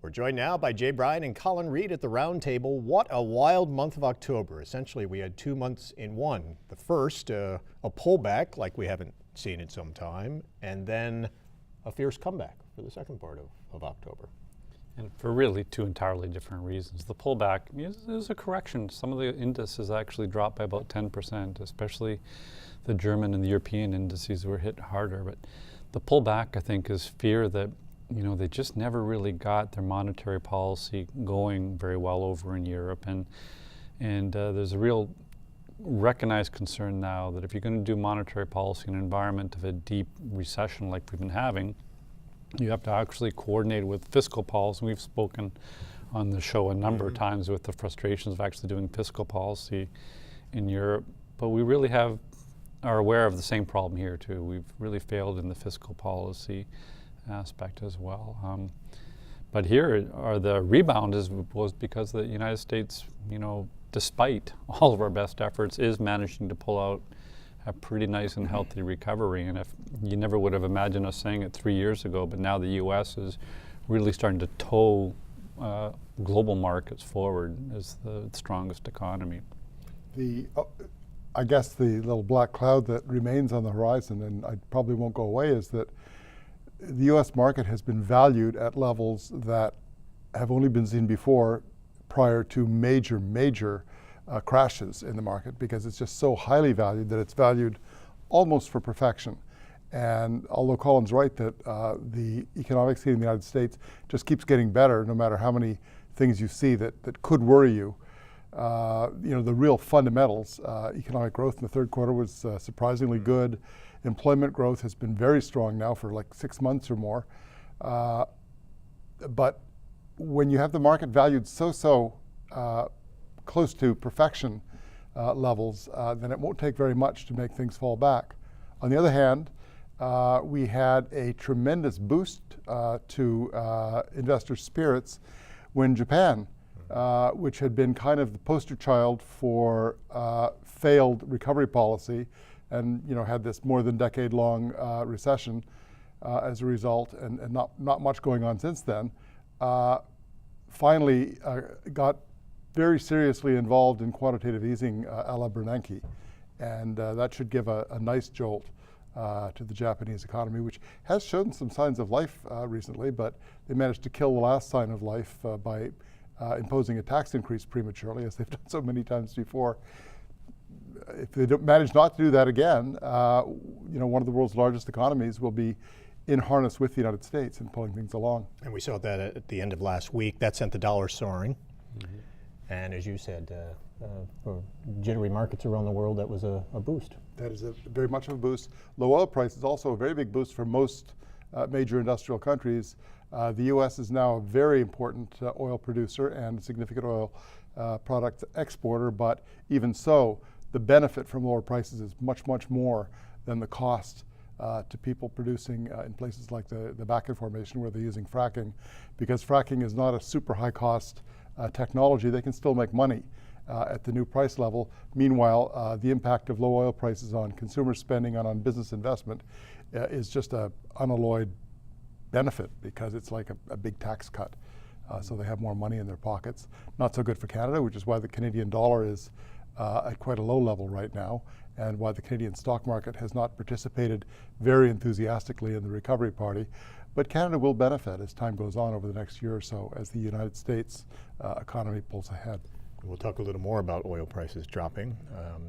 We're joined now by Bryan and Colin Reed at the Roundtable. What a wild month of October. Essentially, we had 2 months in one. The first, a pullback like we haven't seen in some time, and then a fierce comeback for the second part of October. And for really two entirely different reasons. The pullback is a correction. Some of the indices actually dropped by about 10%, especially the German and the European indices were hit harder. But the pullback, I think, is fear that they just never really got their monetary policy going very well over in Europe, and there's a real recognized concern now that if you're going to do monetary policy in an environment of a deep recession like we've been having, you have to actually coordinate with fiscal policy. We've spoken on the show a number of times with the frustrations of actually doing fiscal policy in Europe, but we really are aware of the same problem here too. We've really failed in the fiscal policy aspect as well. But here the rebound was because the United States, despite all of our best efforts, is managing to pull out a pretty nice and healthy recovery. And if you never would have imagined us saying it 3 years ago, but now the U.S. is really starting to tow global markets forward as the strongest economy. I guess the little black cloud that remains on the horizon, and I probably won't go away, is that the U.S. market has been valued at levels that have only been seen before prior to major crashes in the market, because it's just so highly valued that it's valued almost for perfection. And although Colin's right that the economic scene in the United States just keeps getting better, no matter how many things you see that could worry you, the real fundamentals, economic growth in the third quarter was surprisingly good. Employment growth has been very strong now for like 6 months or more. But when you have the market valued so close to perfection levels, then it won't take very much to make things fall back. On the other hand, we had a tremendous boost to investor spirits when Japan, which had been kind of the poster child for failed recovery policy, and had this more than decade-long recession as a result, and not much going on since then, finally got very seriously involved in quantitative easing a la Bernanke, and that should give a nice jolt to the Japanese economy, which has shown some signs of life recently, but they managed to kill the last sign of life by imposing a tax increase prematurely, as they've done so many times before. If they don't manage not to do that again, one of the world's largest economies will be in harness with the United States and pulling things along. And we saw that at the end of last week. That sent the dollar soaring. Mm-hmm. And as you said, for jittery markets around the world, that was a boost. That is very much of a boost. Low oil price is also a very big boost for most major industrial countries. The U.S. is now a very important oil producer and a significant oil product exporter, but even so, the benefit from lower prices is much more than the cost to people producing in places like the Bakken Formation, where they're using fracking. Because fracking is not a super high cost technology, they can still make money at the new price level. Meanwhile, the impact of low oil prices on consumer spending and on business investment is just an unalloyed benefit, because it's like a big tax cut. So they have more money in their pockets. Not so good for Canada, which is why the Canadian dollar is at quite a low level right now, and why the Canadian stock market has not participated very enthusiastically in the recovery party. But Canada will benefit as time goes on over the next year or so, as the United States economy pulls ahead. We'll talk a little more about oil prices dropping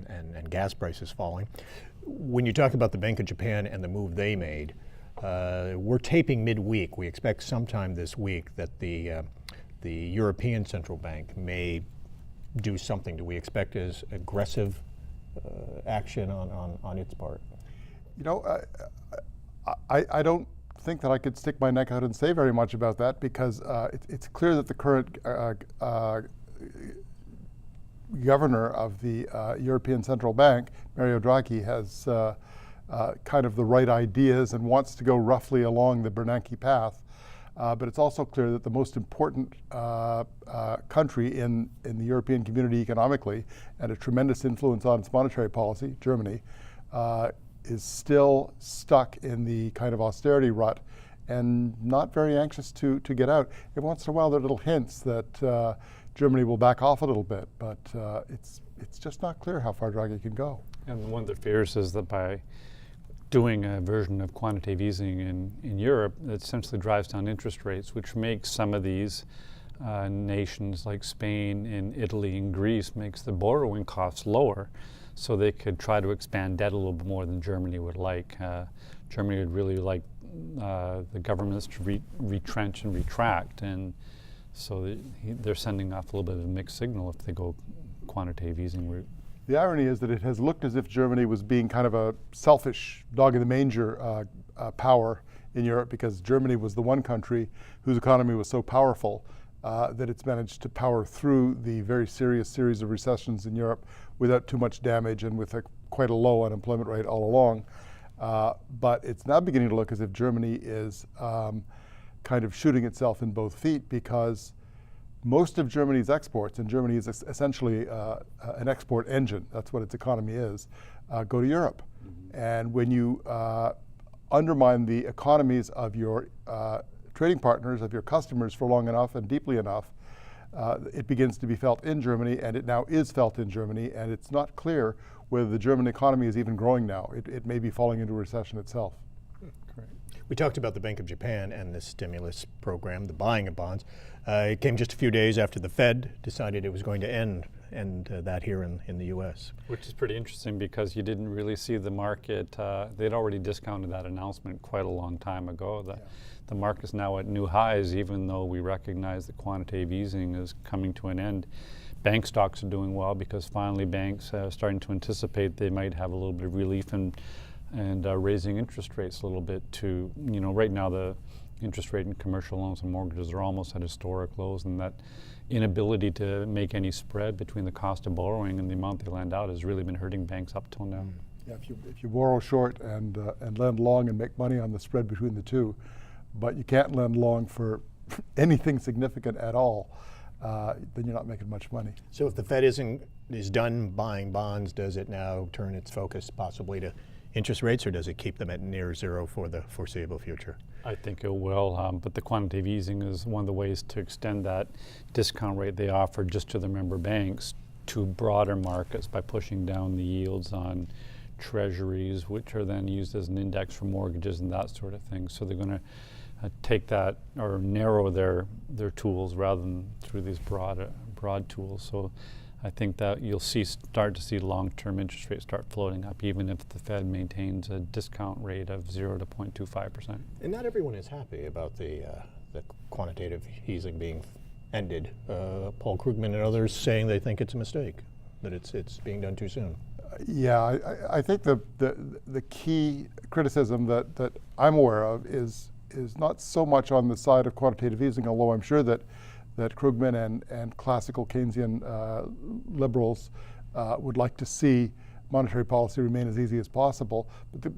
and gas prices falling. When you talk about the Bank of Japan and the move they made, we're taping midweek. We expect sometime this week that the European Central Bank may do something. Do we expect as aggressive action on its part? I don't think that I could stick my neck out and say very much about that, because it's clear that the current governor of the European Central Bank, Mario Draghi, has kind of the right ideas and wants to go roughly along the Bernanke path. But it's also clear that the most important country in the European community economically, and a tremendous influence on its monetary policy, Germany, is still stuck in the kind of austerity rut and not very anxious to get out. Every once in a while there are little hints that Germany will back off a little bit, but it's just not clear how far Draghi can go. And one of the fears is that by doing a version of quantitative easing in Europe, it essentially drives down interest rates, which makes some of these nations like Spain and Italy and Greece makes the borrowing costs lower, so they could try to expand debt a little bit more than Germany would like. Germany would really like the governments to retrench and retract, and so they're sending off a little bit of a mixed signal if they go quantitative easing route. The irony is that it has looked as if Germany was being kind of a selfish dog in the manger power in Europe, because Germany was the one country whose economy was so powerful that it's managed to power through the very serious series of recessions in Europe without too much damage and with quite a low unemployment rate all along. But it's now beginning to look as if Germany is kind of shooting itself in both feet, because most of Germany's exports, and Germany is essentially an export engine, that's what its economy is, go to Europe. Mm-hmm. And when you undermine the economies of your trading partners, of your customers for long enough and deeply enough, it begins to be felt in Germany, and it now is felt in Germany, and it's not clear whether the German economy is even growing now. It may be falling into recession itself. Correct. We talked about the Bank of Japan and this stimulus program, the buying of bonds. It came just a few days after the Fed decided it was going to end that here in the U.S. Which is pretty interesting, because you didn't really see the market. They'd already discounted that announcement quite a long time ago. The market's now at new highs, even though we recognize that quantitative easing is coming to an end. Bank stocks are doing well because finally banks are starting to anticipate they might have a little bit of relief and raising interest rates a little bit to, right now the interest rate in commercial loans and mortgages are almost at historic lows, and that inability to make any spread between the cost of borrowing and the amount they lend out has really been hurting banks up till now. Yeah, if you borrow short and lend long and make money on the spread between the two, but you can't lend long for anything significant at all, then you're not making much money. So if the Fed is done buying bonds, does it now turn its focus possibly to interest rates, or does it keep them at near zero for the foreseeable future? I think it will, but the quantitative easing is one of the ways to extend that discount rate they offer just to the member banks to broader markets by pushing down the yields on treasuries, which are then used as an index for mortgages and that sort of thing. So they're going to take that or narrow their tools rather than through these broad tools. So I think that you'll start to see long-term interest rates start floating up, even if the Fed maintains a discount rate of 0 to 0.25%. And not everyone is happy about the quantitative easing being ended. Paul Krugman and others saying they think it's a mistake, that it's being done too soon. Yeah, I think the key criticism that I'm aware of is not so much on the side of quantitative easing, although I'm sure that Krugman and classical Keynesian liberals would like to see monetary policy remain as easy as possible. But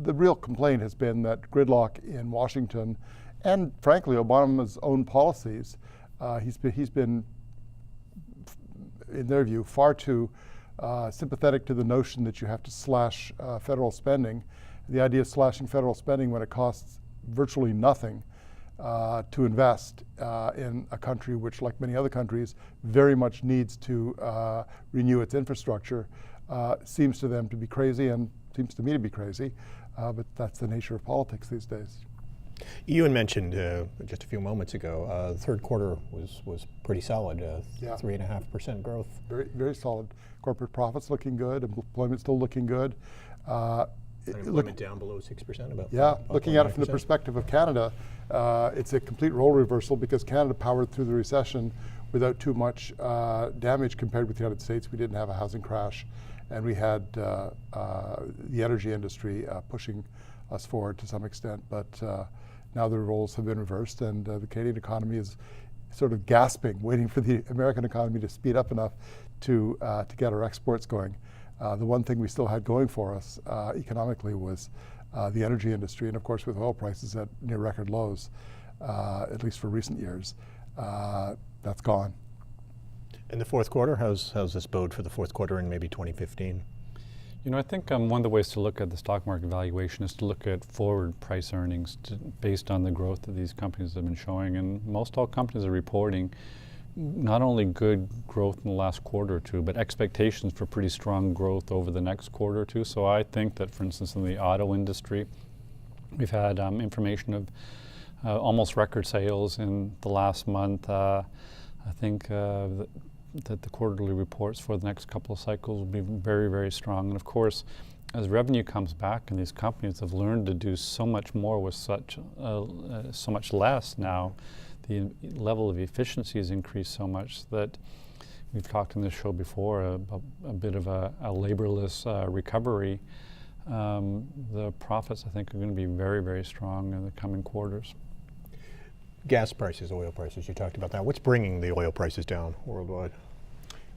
the real complaint has been that gridlock in Washington, and frankly Obama's own policies, he's been, in their view, far too sympathetic to the notion that you have to slash federal spending. The idea of slashing federal spending when it costs virtually nothing to invest in a country which, like many other countries, very much needs to renew its infrastructure, seems to them to be crazy, and seems to me to be crazy, but that's the nature of politics these days. Ewan mentioned just a few moments ago, the third quarter was pretty solid, 3.5% growth. Very, very solid. Corporate profits looking good, employment still looking good. Unemployment down below 6%, about. Yeah, looking at it from the perspective of Canada, it's a complete role reversal, because Canada powered through the recession without too much damage compared with the United States. We didn't have a housing crash, and we had the energy industry pushing us forward to some extent. But now the roles have been reversed, and the Canadian economy is sort of gasping, waiting for the American economy to speed up enough to get our exports going. The one thing we still had going for us economically was the energy industry, and of course with oil prices at near record lows, at least for recent years, that's gone. And the fourth quarter, how's this bode for the fourth quarter in maybe 2015? I think one of the ways to look at the stock market valuation is to look at forward price earnings based on the growth that these companies have been showing. And most all companies are reporting not only good growth in the last quarter or two, but expectations for pretty strong growth over the next quarter or two. So I think that, for instance, in the auto industry, we've had information of almost record sales in the last month. I think that the quarterly reports for the next couple of cycles will be very, very strong. And of course, as revenue comes back and these companies have learned to do so much more with so much less now, the level of efficiency has increased so much that we've talked in this show before about a bit of a laborless recovery. The profits, I think, are going to be very, very strong in the coming quarters. Gas prices, oil prices, you talked about that. What's bringing the oil prices down worldwide?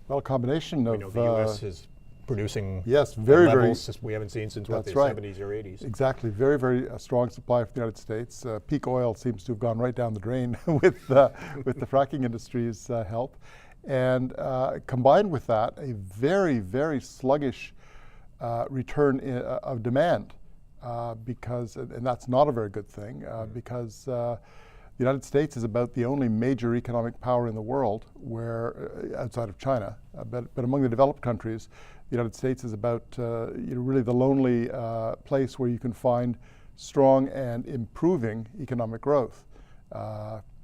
Well, a combination of... We know the U.S. is producing very, levels we haven't seen since the 70s or 80s. Exactly. Very, very strong supply from the United States. Peak oil seems to have gone right down the drain with the fracking industry's help. And combined with that, a very, very sluggish return of demand because, and that's not a very good thing, because the United States is about the only major economic power in the world where, outside of China, but among the developed countries, the United States is about really the lonely place where you can find strong and improving economic growth.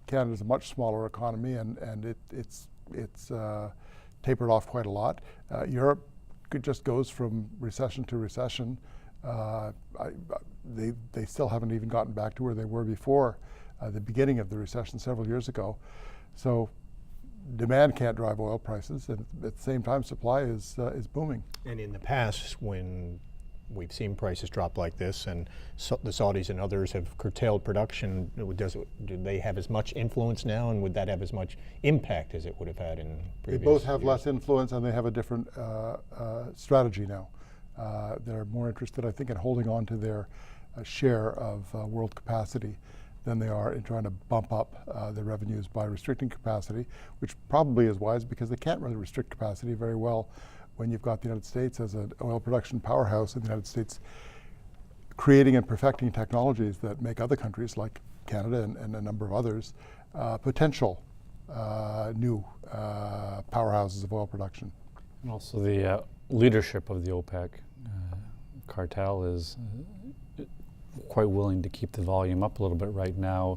Canada is a much smaller economy and it's tapered off quite a lot. Europe just goes from recession to recession. They still haven't even gotten back to where they were before the beginning of the recession several years ago. So demand can't drive oil prices, and at the same time supply is booming. And in the past, when we've seen prices drop like this and the Saudis and others have curtailed production, do they have as much influence now, and would that have as much impact as it would have had in previous They both have years? less influence, and they have a different strategy now. They're more interested, I think, in holding on to their share of world capacity than they are in trying to bump up their revenues by restricting capacity, which probably is wise because they can't really restrict capacity very well when you've got the United States as an oil production powerhouse, and the United States creating and perfecting technologies that make other countries like Canada and a number of others potential new powerhouses of oil production. And also the leadership of the OPEC cartel is quite willing to keep the volume up a little bit right now,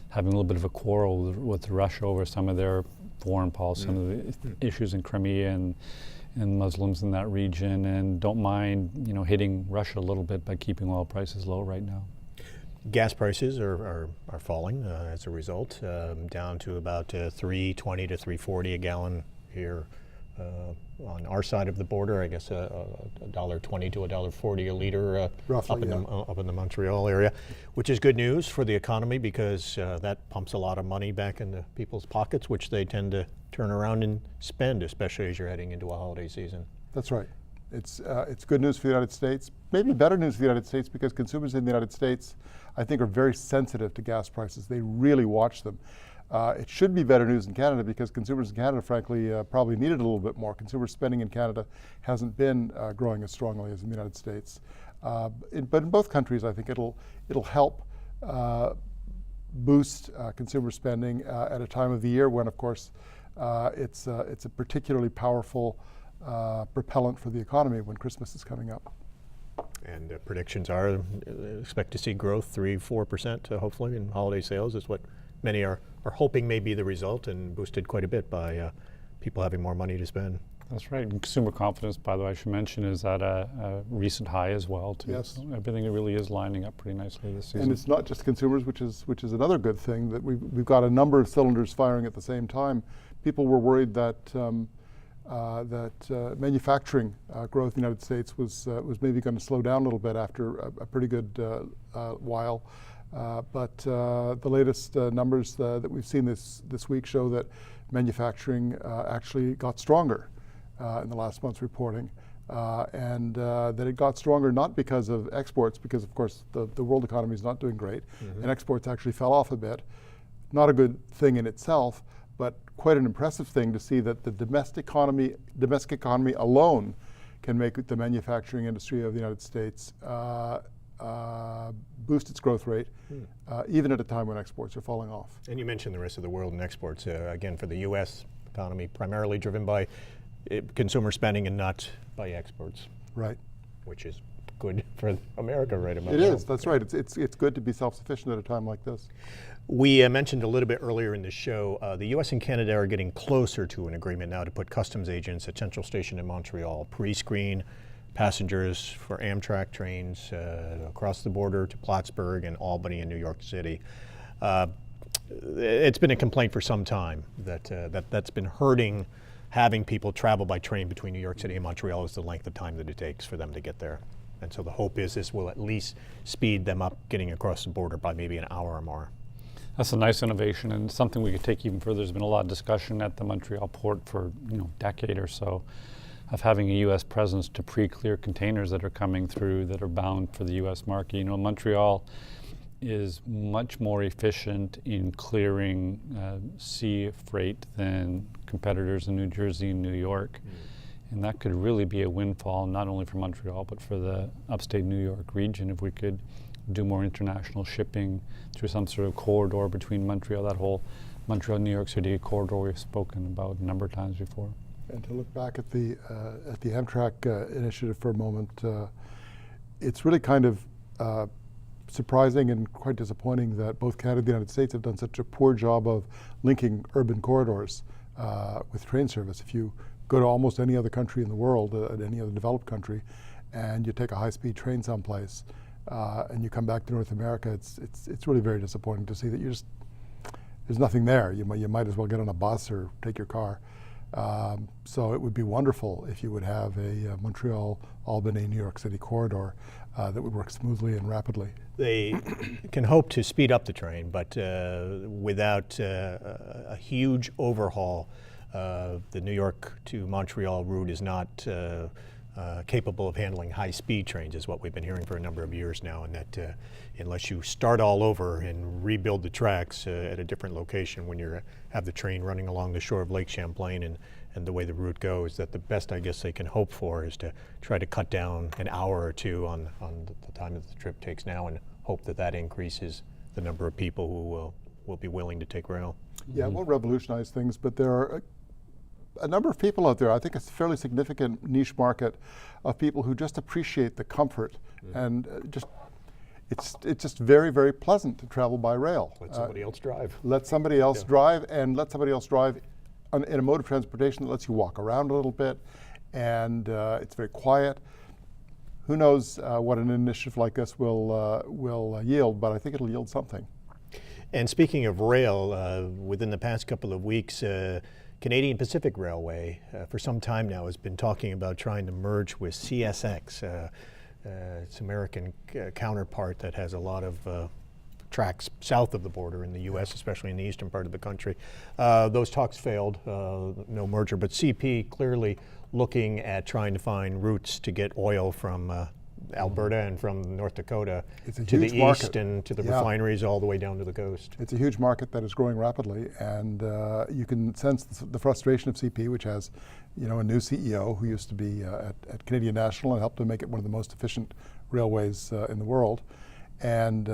having a little bit of a quarrel with Russia over some of their foreign policy, some of the issues in Crimea and Muslims in that region, and don't mind hitting Russia a little bit by keeping oil prices low right now. Gas prices are falling as a result, down to about $3.20 to $3.40 a gallon here on our side of the border. I guess $1.20 to $1.40 a liter roughly, up in the Montreal area, which is good news for the economy because that pumps a lot of money back into people's pockets, which they tend to turn around and spend, especially as you're heading into a holiday season. That's right. It's good news for the United States, maybe better news for the United States because consumers in the United States, I think, are very sensitive to gas prices. They really watch them. It should be better news in Canada because consumers in Canada, frankly, probably need it a little bit more. Consumer spending in Canada hasn't been growing as strongly as in the United States. But in both countries, I think it'll help boost consumer spending at a time of the year when, of course, it's a particularly powerful propellant for the economy when Christmas is coming up. And predictions are expect to see growth 3-4% hopefully in holiday sales is what many are hoping may be the result, and boosted quite a bit by people having more money to spend. That's right. And consumer confidence, by the way, I should mention, is at a recent high as well, too. Yes. So everything really is lining up pretty nicely this season. And it's not just consumers, which is another good thing, that we've got a number of cylinders firing at the same time. People were worried that manufacturing growth in the United States was maybe going to slow down a little bit after a pretty good while. But the latest numbers that we've seen this week show that manufacturing actually got stronger in the last month's reporting, and that it got stronger not because of exports, because of course the world economy is not doing great, and exports actually fell off a bit. Not a good thing in itself, but quite an impressive thing to see that the domestic economy alone can make the manufacturing industry of the United States boost its growth rate, even at a time when exports are falling off. And you mentioned the rest of the world and exports. Again, for the U.S. economy, primarily driven by consumer spending and not by exports. Right. Which is good for America right about now. It is, that's right. It's good to be self-sufficient at a time like this. We mentioned a little bit earlier in the show, the U.S. and Canada are getting closer to an agreement now to put customs agents at Central Station in Montreal, pre-screen passengers for Amtrak trains across the border to Plattsburgh and Albany and New York City. It's been a complaint for some time that's been hurting having people travel by train between New York City and Montreal is the length of time that it takes for them to get there. And so the hope is this will at least speed them up getting across the border by maybe an hour or more. That's a nice innovation and something we could take even further. There's been a lot of discussion at the Montreal port for a decade or so of having a U.S. presence to pre-clear containers that are coming through that are bound for the U.S. market. Montreal is much more efficient in clearing sea freight than competitors in New Jersey and New York. And that could really be a windfall, not only for Montreal, but for the upstate New York region if we could do more international shipping through some sort of corridor between Montreal, that whole Montreal-New York City corridor we've spoken about a number of times before. And to look back at the Amtrak initiative for a moment, it's really kind of surprising and quite disappointing that both Canada and the United States have done such a poor job of linking urban corridors with train service. If you go to almost any other country in the world, any other developed country, and you take a high-speed train someplace, and you come back to North America, it's really very disappointing to see that there's nothing there. You might as well get on a bus or take your car. So it would be wonderful if you would have a Montreal, Albany, New York City corridor that would work smoothly and rapidly. They can hope to speed up the train, but without a huge overhaul, the New York to Montreal route is not capable of handling high-speed trains, is what we've been hearing for a number of years now, and that unless you start all over and rebuild the tracks at a different location when you have the train running along the shore of Lake Champlain and the way the route goes, that the best I guess they can hope for is to try to cut down an hour or two on the time that the trip takes now and hope that increases the number of people who will be willing to take rail. Yeah, it won't revolutionize things, but there are a number of people out there. I think it's a fairly significant niche market of people who just appreciate the comfort and it's just very, very pleasant to travel by rail. Let somebody else drive. Let somebody else drive, and let somebody else drive in a mode of transportation that lets you walk around a little bit, and it's very quiet. Who knows what an initiative like this will yield, but I think it'll yield something. And speaking of rail, within the past couple of weeks, Canadian Pacific Railway, for some time now, has been talking about trying to merge with CSX, its American counterpart that has a lot of tracks south of the border in the U.S., especially in the eastern part of the country. Those talks failed, no merger, but CP clearly looking at trying to find routes to get oil from Alberta and from North Dakota to the east and to the refineries all the way down to the coast. It's a huge market that is growing rapidly, and you can sense the frustration of CP, which has a new CEO who used to be at Canadian National and helped to make it one of the most efficient railways in the world, and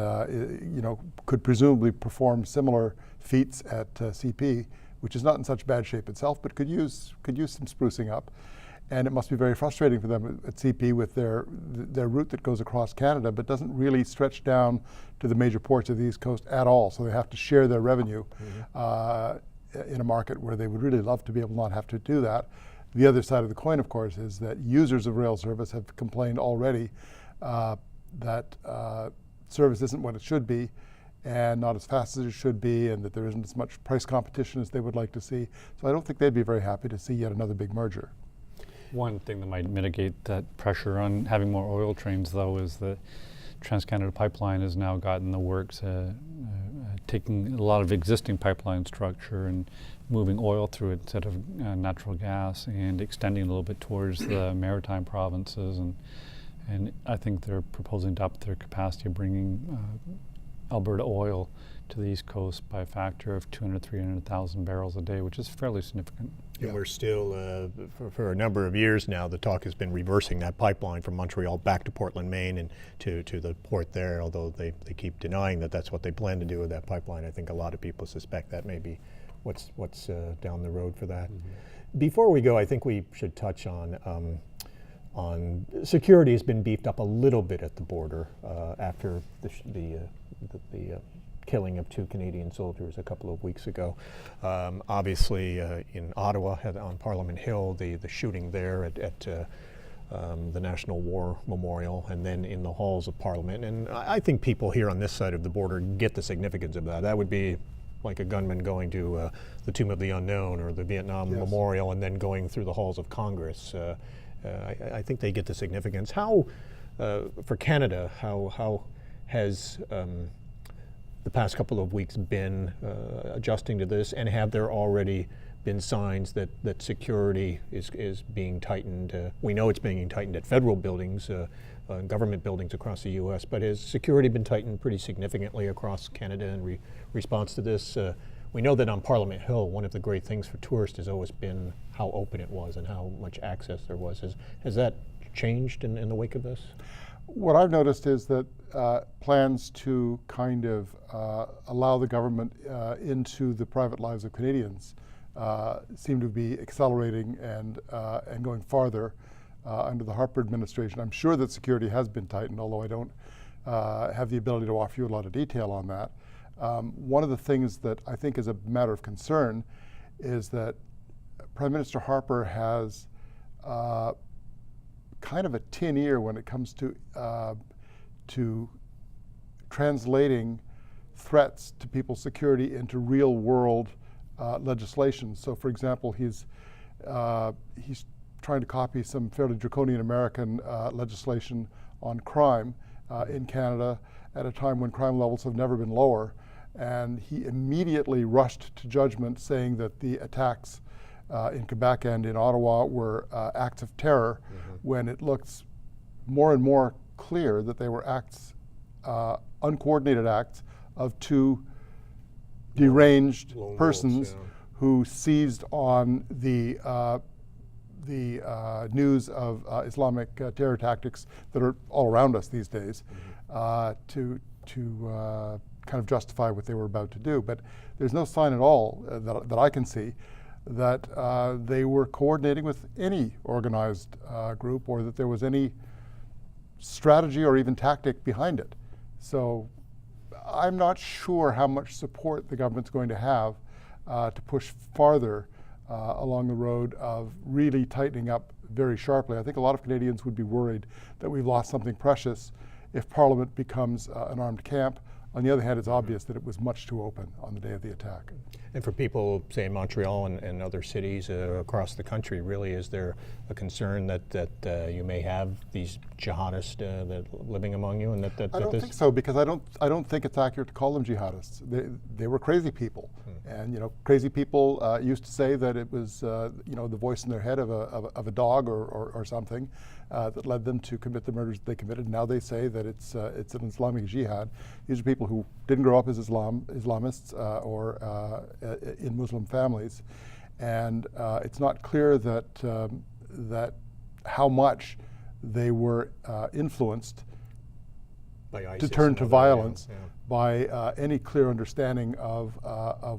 could presumably perform similar feats at CP, which is not in such bad shape itself, but could use some sprucing up. And it must be very frustrating for them at CP with their route that goes across Canada, but doesn't really stretch down to the major ports of the East Coast at all. So they have to share their revenue in a market where they would really love to be able to not have to do that. The other side of the coin, of course, is that users of rail service have complained already that service isn't what it should be and not as fast as it should be, and that there isn't as much price competition as they would like to see. So I don't think they'd be very happy to see yet another big merger. One thing that might mitigate that pressure on having more oil trains, though, is that TransCanada Pipeline has now gotten the works, taking a lot of existing pipeline structure and moving oil through it instead of natural gas, and extending a little bit towards the maritime provinces. And I think they're proposing to up their capacity of bringing Alberta oil to the East Coast by a factor of 200, 300,000 barrels a day, which is fairly significant. And we're still, for a number of years now, the talk has been reversing that pipeline from Montreal back to Portland, Maine, and to the port there, although they keep denying that that's what they plan to do with that pipeline. I think a lot of people suspect that may be what's down the road for that. Before we go, I think we should touch on security has been beefed up a little bit at the border after the killing of 2 Canadian soldiers a couple of weeks ago. Obviously, in Ottawa, on Parliament Hill, the shooting there at the National War Memorial, and then in the halls of Parliament. And I think people here on this side of the border get the significance of that. That would be like a gunman going to the Tomb of the Unknown or the Vietnam Memorial and then going through the halls of Congress. I think they get the significance. How, for Canada, how has the past couple of weeks been adjusting to this, and have there already been signs that security is being tightened? We know it's being tightened at federal buildings, government buildings across the U.S., but has security been tightened pretty significantly across Canada in response to this? We know that on Parliament Hill, one of the great things for tourists has always been how open it was and how much access there was. Has that changed in the wake of this? What I've noticed is that plans to kind of allow the government into the private lives of Canadians seem to be accelerating and going farther under the Harper administration. I'm sure that security has been tightened, although I don't have the ability to offer you a lot of detail on that. One of the things that I think is a matter of concern is that Prime Minister Harper has kind of a tin ear when it comes to translating threats to people's security into real world legislation. So, for example, he's trying to copy some fairly draconian American legislation on crime in Canada at a time when crime levels have never been lower. And he immediately rushed to judgment, saying that the attacks in Quebec and in Ottawa were acts of terror, when it looks more and more clear that they were acts, uncoordinated acts of 2 deranged persons who seized on the news of Islamic terror tactics that are all around us these days to kind of justify what they were about to do. But there's no sign at all that I can see that they were coordinating with any organized group, or that there was any strategy or even tactic behind it. So I'm not sure how much support the government's going to have to push farther along the road of really tightening up very sharply. I think a lot of Canadians would be worried that we've lost something precious if Parliament becomes an armed camp. On the other hand, it's obvious that it was much too open on the day of the attack. And for people, say, in Montreal and other cities across the country, really, is there a concern that you may have these jihadists that living among you, and that I don't think so, because I don't think it's accurate to call them jihadists. They were crazy people, and crazy people used to say that it was the voice in their head of a dog or something that led them to commit the murders they committed. Now they say that it's an Islamic jihad. These are people who didn't grow up as Islamists or in Muslim families, and it's not clear that how much they were influenced to turn to violence by any clear understanding of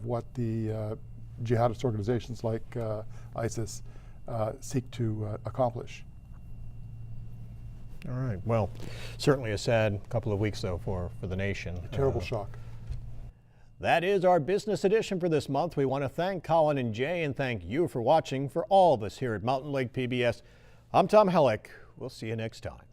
what the jihadist organizations like ISIS seek to accomplish. All right. Well, certainly a sad couple of weeks, though, for the nation. A terrible shock. That is our business edition for this month. We want to thank Colin and Jay, and thank you for watching. For all of us here at Mountain Lake PBS, I'm Tom Hellick. We'll see you next time.